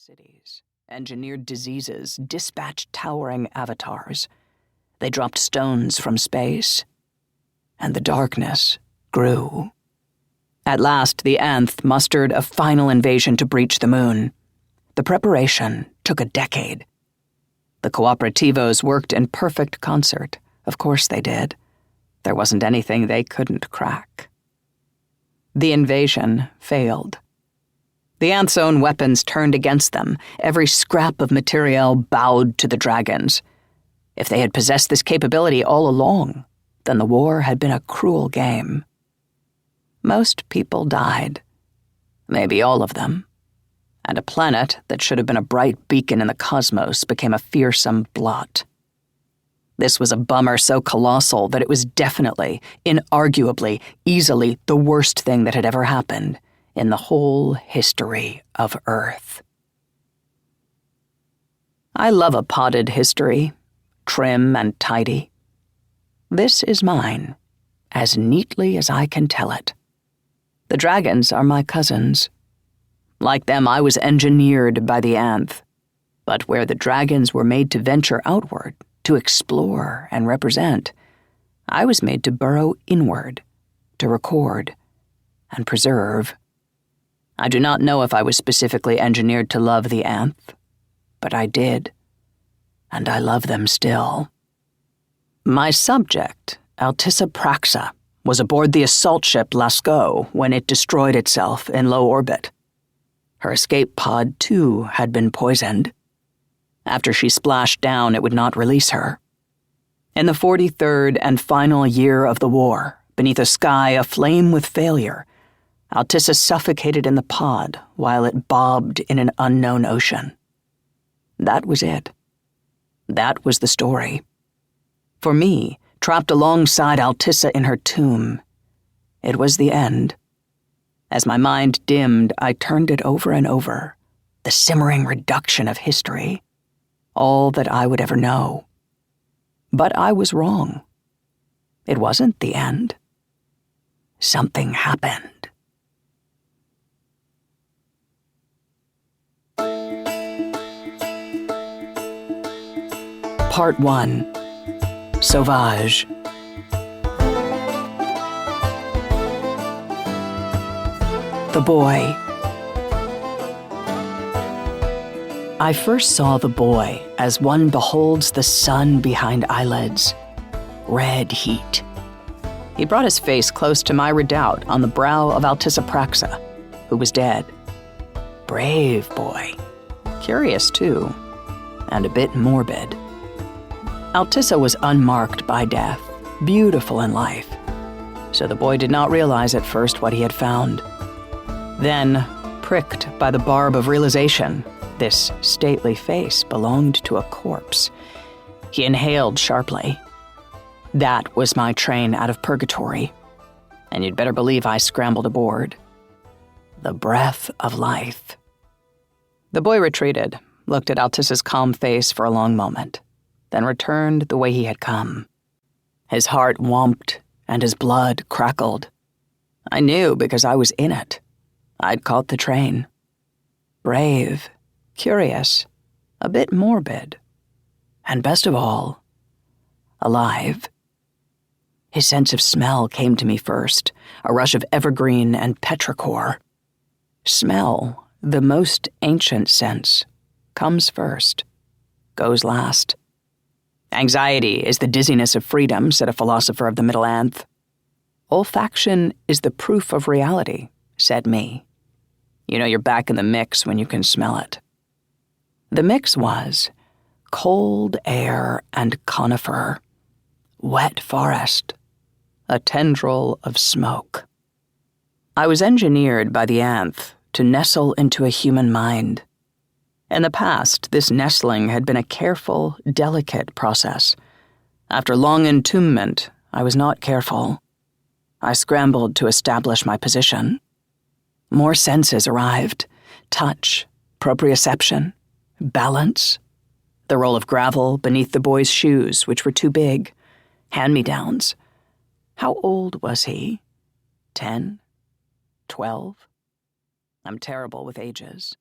cities, engineered diseases, dispatched towering avatars. They dropped stones from space, and the darkness grew. At last, the Nth mustered a final invasion to breach the moon. The preparation took a decade. The cooperativos worked in perfect concert. Of course they did. There wasn't anything they couldn't crack. The invasion failed. The Nth's own weapons turned against them. Every scrap of materiel bowed to the dragons. If they had possessed this capability all along, then the war had been a cruel game. Most people died. Maybe all of them. And a planet that should have been a bright beacon in the cosmos became a fearsome blot. This was a bummer so colossal that it was definitely, inarguably, easily the worst thing that had ever happened in the whole history of Earth. I love a potted history, trim and tidy. This is mine, as neatly as I can tell it. The dragons are my cousins. Like them, I was engineered by the Nth, but where the dragons were made to venture outward, to explore and represent, I was made to burrow inward, to record and preserve. I do not know if I was specifically engineered to love the Nth, but I did, and I love them still. My subject, Altissa Praxa, was aboard the assault ship Lascaux when it destroyed itself in low orbit. Her escape pod, too, had been poisoned. After she splashed down, it would not release her. In the 43rd and final year of the war, beneath a sky aflame with failure, Altissa suffocated in the pod while it bobbed in an unknown ocean. That was it. That was the story. For me, trapped alongside Altissa in her tomb, it was the end. As my mind dimmed, I turned it over and over, the simmering reduction of history, all that I would ever know. But I was wrong. It wasn't the end. Something happened. Part 1. Sauvage. The boy. I first saw the boy as one beholds the sun behind eyelids. Red heat. He brought his face close to my redoubt on the brow of Altissa Praxa, who was dead. Brave boy. Curious, too, and a bit morbid. Altissa was unmarked by death, beautiful in life, so the boy did not realize at first what he had found. Then, pricked by the barb of realization, this stately face belonged to a corpse. He inhaled sharply. That was my train out of purgatory, and you'd better believe I scrambled aboard. The breath of life. The boy retreated, looked at Altissa's calm face for a long moment, then returned the way he had come. His heart whomped, and his blood crackled. I knew because I was in it. I'd caught the train. Brave, curious, a bit morbid, and best of all, alive. His sense of smell came to me first, a rush of evergreen and petrichor. Smell, the most ancient sense, comes first, goes last. Anxiety is the dizziness of freedom, said a philosopher of the Middle Nth. Olfaction is the proof of reality, said me. You know you're back in the mix when you can smell it. The mix was cold air and conifer, wet forest, a tendril of smoke. I was engineered by the Nth to nestle into a human mind. In the past, this nestling had been a careful, delicate process. After long entombment, I was not careful. I scrambled to establish my position. More senses arrived: touch, proprioception, balance, the roll of gravel beneath the boy's shoes, which were too big, hand-me-downs. How old was he? 10? 12? I'm terrible with ages.